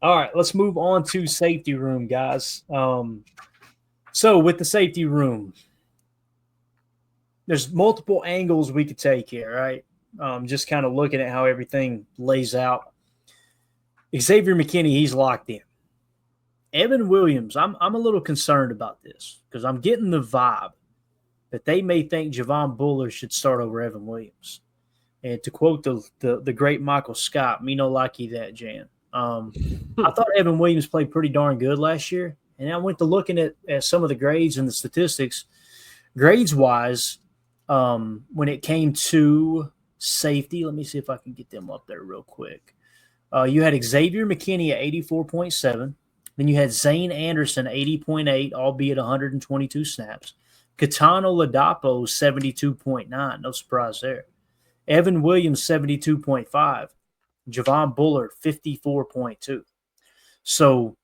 All right, let's move on to safety room, guys. So with the safety room, there's multiple angles we could take here, right? Just kind of looking at how everything lays out. Xavier McKinney, he's locked in. Evan Williams, I'm a little concerned about this because I'm getting the vibe that they may think Javon Bullard should start over Evan Williams. And to quote the great Michael Scott, me no likey that, Jan. I thought Evan Williams played pretty darn good last year. And I went to looking at some of the grades and the statistics. Grades-wise, when it came to safety, let me see if I can get them up there real quick. You had Xavier McKinney at 84.7. Then you had Zane Anderson, 80.8, albeit 122 snaps. Katano Ladapo, 72.9. No surprise there. Evan Williams, 72.5. Javon Bullard, 54.2. So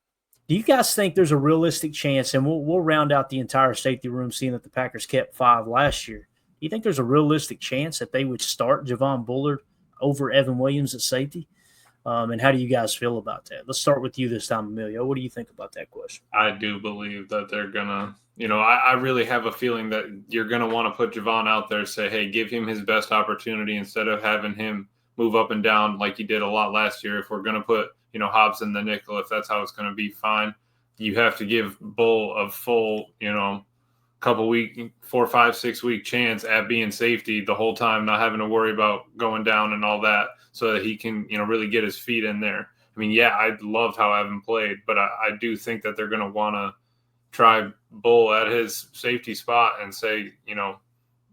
do you guys think there's a realistic chance, and we'll round out the entire safety room seeing that the Packers kept 5 last year. Do you think there's a realistic chance that they would start Javon Bullard over Evan Williams at safety? And how do you guys feel about that? Let's start with you this time, Emilio. What do you think about that question? I do believe that they're going to, I really have a feeling that you're going to want to put Javon out there, say, hey, give him his best opportunity instead of having him move up and down like he did a lot last year. If we're going to put, Hobbs in the nickel, if that's how it's going to be, fine. You have to give Bull a full, couple week, 4, 5, 6 week chance at being safety the whole time, not having to worry about going down and all that, so that he can, really get his feet in there. I mean, yeah, I loved how Evan played, but I do think that they're going to want to try Bull at his safety spot and say,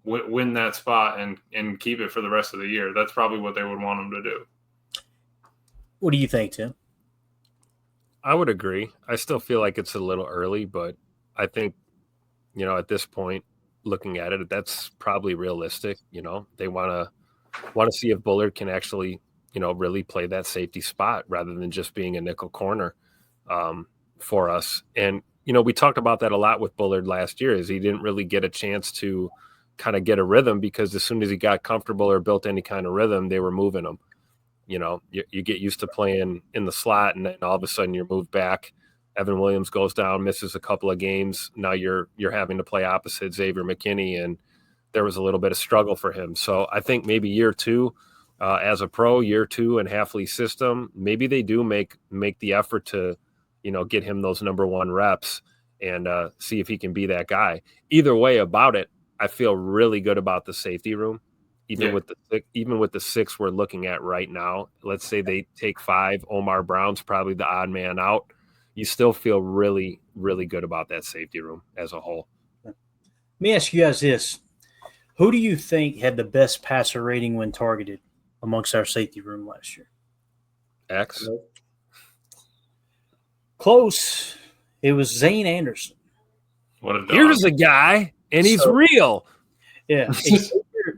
win that spot and keep it for the rest of the year. That's probably what they would want him to do. What do you think, Tim? I would agree. I still feel like it's a little early, but I think, at this point, looking at it, that's probably realistic. They want to see if Bullard can actually, really play that safety spot rather than just being a nickel corner for us. And, we talked about that a lot with Bullard last year, is he didn't really get a chance to kind of get a rhythm, because as soon as he got comfortable or built any kind of rhythm, they were moving him. You get used to playing in the slot, and then all of a sudden you're moved back. Evan Williams goes down, misses a couple of games. Now you're having to play opposite Xavier McKinney, and there was a little bit of struggle for him. So I think maybe year 2 as a pro, year 2 in Hafley's system, maybe they do make the effort to, get him those number 1 reps and see if he can be that guy. Either way about it, I feel really good about the safety room. Even with the 6 we're looking at right now, let's say they take 5, Omar Brown's probably the odd man out. You still feel really, really good about that safety room as a whole. Let me ask you guys this. Who do you think had the best passer rating when targeted amongst our safety room last year? X. Close. It was Zane Anderson. What a dog. Here's a guy, and he's real. Yeah.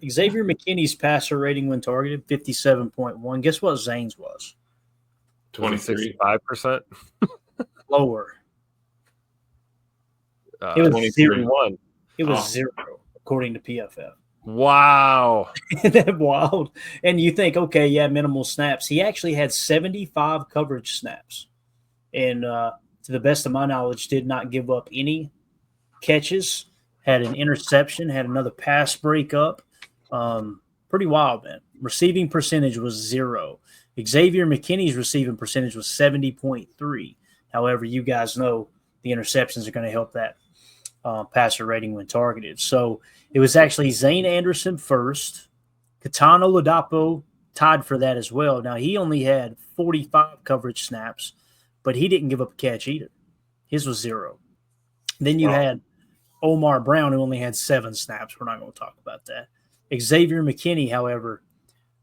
Xavier McKinney's passer rating when targeted, 57.1. Guess what Zane's was? 25%. Lower. It was 0. It was 0, according to PFF. Wow. Isn't that wild? And you think, okay, yeah, minimal snaps. He actually had 75 coverage snaps. And to the best of my knowledge, did not give up any catches, had an interception, had another pass breakup. Pretty wild, man. Receiving percentage was 0. Xavier McKinney's receiving percentage was 70.3. However, you guys know the interceptions are going to help that passer rating when targeted. So it was actually Zane Anderson first. Katano Ladapo tied for that as well. Now, he only had 45 coverage snaps, but he didn't give up a catch either. His was 0. Then you had Omar Brown, who only had 7 snaps. We're not going to talk about that. Xavier McKinney, however,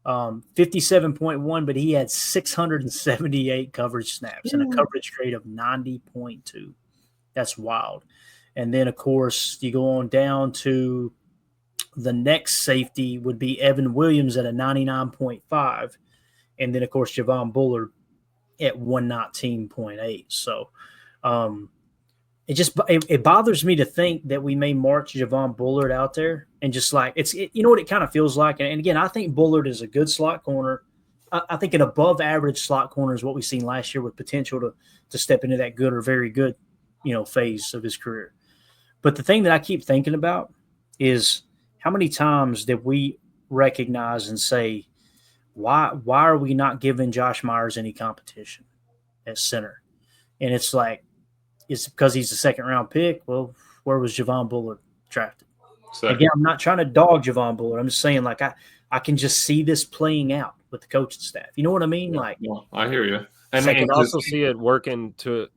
57.1, but he had 678 coverage snaps and a coverage grade of 90.2. That's wild. And then, of course, you go on down to the next safety would be Evan Williams at a 99.5. And then, of course, Javon Bullard at 119.8. So it bothers me to think that we may march Javon Bullard out there and just like you know what it kind of feels like. And again, I think Bullard is a good slot corner. I think an above average slot corner is what we've seen last year with potential to step into that good or very good, phase of his career. But the thing that I keep thinking about is how many times did we recognize and say, why are we not giving Josh Myers any competition at center? And it's like, it's because he's a second-round pick. Well, where was Javon Bullard drafted? Again, I'm not trying to dog Javon Bullard. I'm just saying, like, I can just see this playing out with the coaching staff. You know what I mean? Like, I hear you. And I can also see it working to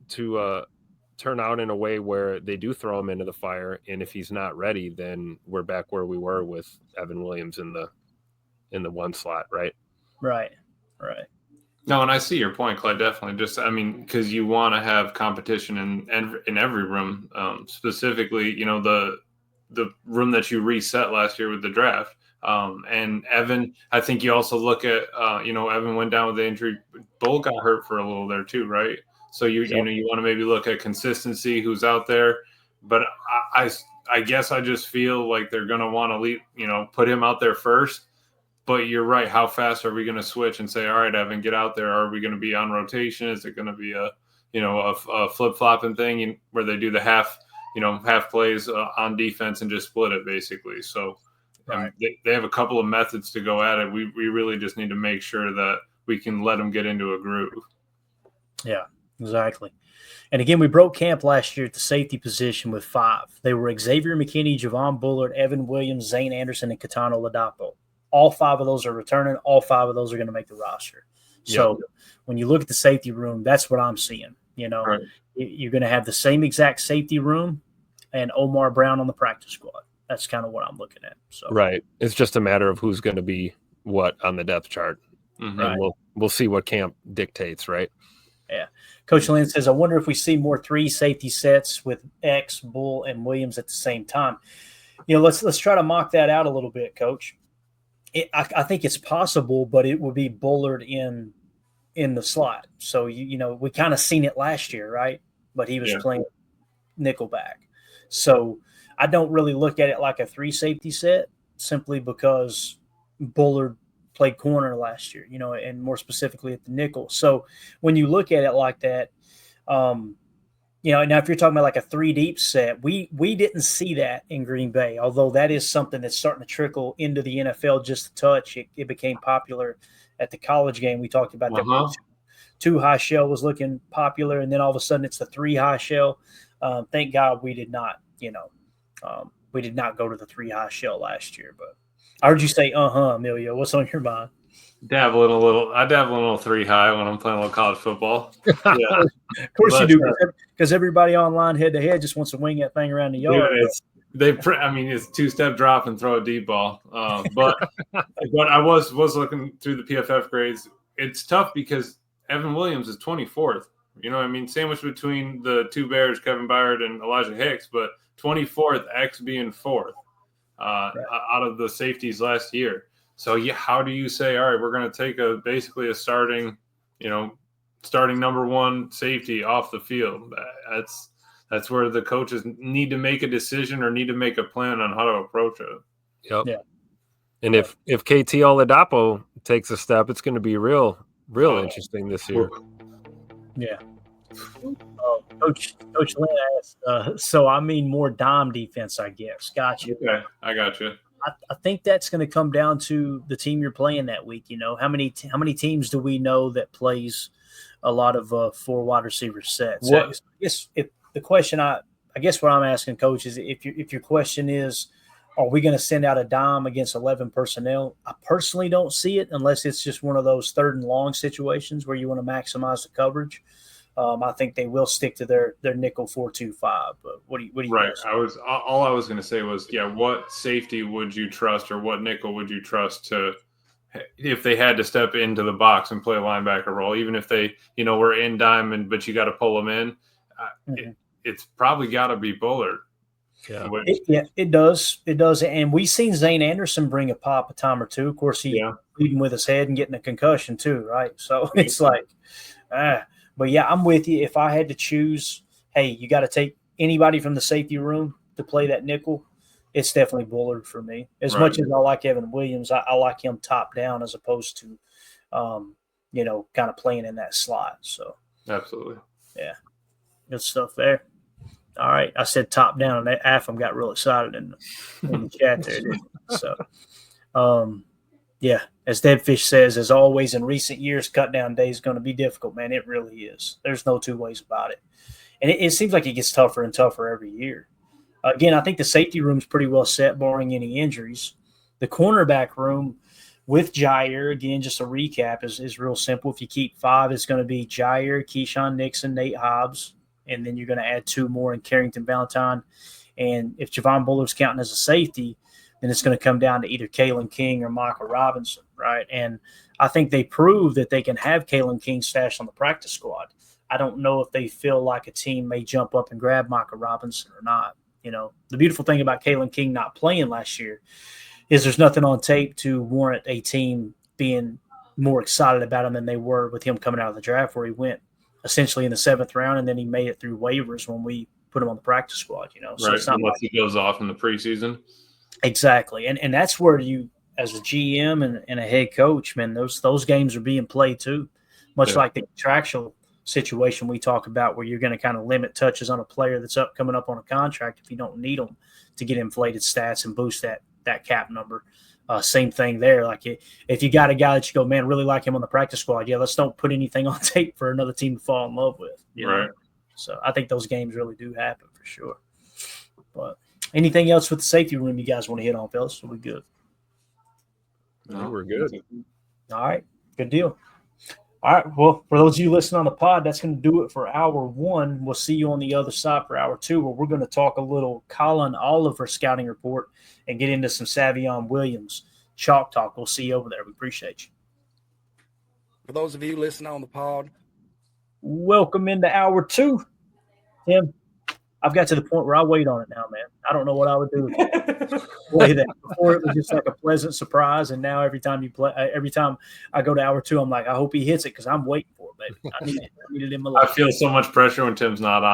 turn out in a way where they do throw him into the fire, and if he's not ready, then we're back where we were with Evan Williams in the one slot, right? Right. No, and I see your point, Clay. Definitely, because you want to have competition in every room. Specifically, the room that you reset last year with the draft. And Evan, I think you also look at, Evan went down with the injury. Bull got hurt for a little there too, right? So you want to maybe look at consistency, who's out there. But I guess I just feel like they're going to want to put him out there first. But you're right. How fast are we going to switch and say, all right, Evan, get out there? Are we going to be on rotation? Is it going to be a flip-flopping thing where they do the half plays on defense and just split it basically? So right. They have a couple of methods to go at it. We really just need to make sure that we can let them get into a groove. Yeah, exactly. And again, we broke camp last year at the safety position with 5. They were Xavier McKinney, Javon Bullard, Evan Williams, Zane Anderson, and Katano Ladapo. All 5 of those are returning. All 5 of those are going to make the roster. So when you look at the safety room, that's what I'm seeing. Right. You're going to have the same exact safety room and Omar Brown on the practice squad. That's kind of what I'm looking at. So right. It's just a matter of who's going to be what on the depth chart. Mm-hmm. And we'll see what camp dictates, right? Yeah. Coach Lynn says, I wonder if we see more 3 safety sets with X, Bull, and Williams at the same time. Let's try to mock that out a little bit, Coach. I think it's possible, but it would be Bullard in the slot. So, we kind of seen it last year, right? But he was playing nickelback. So I don't really look at it like a 3 safety set simply because Bullard played corner last year, and more specifically at the nickel. So when you look at it like that, now if you're talking about like a 3 deep set, we didn't see that in Green Bay, although that is something that's starting to trickle into the NFL just a touch. It became popular at the college game. We talked about that. 2 high shell was looking popular, and then all of a sudden it's the 3 high shell. Thank God we did not, we did not go to the 3 high shell last year. But I heard you say, Emilio. What's on your mind? I dabble in a little 3 high when I'm playing a little college football. Yeah, of course you do, because everybody online head to head just wants to wing that thing around the yard. It's 2-step drop and throw a deep ball. But I was looking through the PFF grades. It's tough because Evan Williams is 24th. Sandwiched between the 2 Bears, Kevin Byard and Elijah Hicks, but 24th, X being 4th out of the safeties last year. So how do you say, all right, we're going to take basically a starting number 1 safety off the field? That's where the coaches need to make a decision or need to make a plan on how to approach it. Yep. Yeah. And if KT Oladapo takes a step, it's going to be real interesting this year. Yeah. Coach Lynn asked, so I mean more dime defense, I guess. Gotcha. Okay, I got you. I think that's going to come down to the team you're playing that week. How many teams do we know that plays a lot of 4 wide receiver sets? I guess if the question I guess what I'm asking, Coach, is if your question is, are we going to send out a dime against 11 personnel? I personally don't see it unless it's just one of those 3rd and long situations where you want to maximize the coverage. I think they will stick to their nickel 4-2-5. But what do you right? guys? All I was going to say was, what safety would you trust, or what nickel would you trust if they had to step into the box and play a linebacker role, even if they were in dime, but you got to pull them in. It's probably got to be Bullard. Yeah, it does. It does. And we've seen Zane Anderson bring a pop a time or two. Of course, he's bleeding with his head and getting a concussion too, right? So it's like, but yeah, I'm with you. If I had to choose, hey, you got to take anybody from the safety room to play that nickel, it's definitely Bullard for me. As much as I like Evan Williams, I like him top down as opposed to kind of playing in that slot. So Absolutely. yeah, good stuff there. All right, I said top down, and Afam got real excited in the chat there. So, yeah, as Deadfish says, as always in recent years, cut down day is going to be difficult, man. It really is. There's no two ways about it, and it seems like it gets tougher and tougher every year. Again, I think the safety room is pretty well set, barring any injuries. The cornerback room with Jair, again, just a recap, is real simple. If you keep 5, it's going to be Jair, Keyshawn Nixon, Nate Hobbs, and then you're going to add 2 more in Carrington Valentine. And if Javon Bullard's counting as a safety, then it's going to come down to either Kalen King or Michael Robinson, right? And I think they proved that they can have Kalen King stashed on the practice squad. I don't know if they feel like a team may jump up and grab Michael Robinson or not. The beautiful thing about Kalen King not playing last year is there's nothing on tape to warrant a team being more excited about him than they were with him coming out of the draft, where he went essentially in the 7th round, and then he made it through waivers when we put him on the practice squad. So right, it's not unless he goes off in the preseason. Exactly, and that's where you, as a GM and a head coach, man, those games are being played too, much like the contractual situation we talk about, where you're going to kind of limit touches on a player that's coming up on a contract if you don't need them to get inflated stats and boost that cap number. Same thing there. Like if you got a guy that you go, man, really like him on the practice squad, let's don't put anything on tape for another team to fall in love with. Right. So I think those games really do happen for sure. But anything else with the safety room you guys want to hit on, fellas? Are we good? No, we're good. All right. Good deal. All right. Well, for those of you listening on the pod, that's going to do it for hour 1. We'll see you on the other side for hour 2, where we're going to talk a little Colin Oliver scouting report and get into some Savion Williams chalk talk. We'll see you over there. We appreciate you. For those of you listening on the pod, welcome into hour 2. Tim, I've got to the point where I wait on it now, man. I don't know what I would do with it. Before it was just like a pleasant surprise, and now every time I go to hour 2, I'm like, I hope he hits it because I'm waiting for it, baby. I need it in my life. I feel so much pressure when Tim's not on.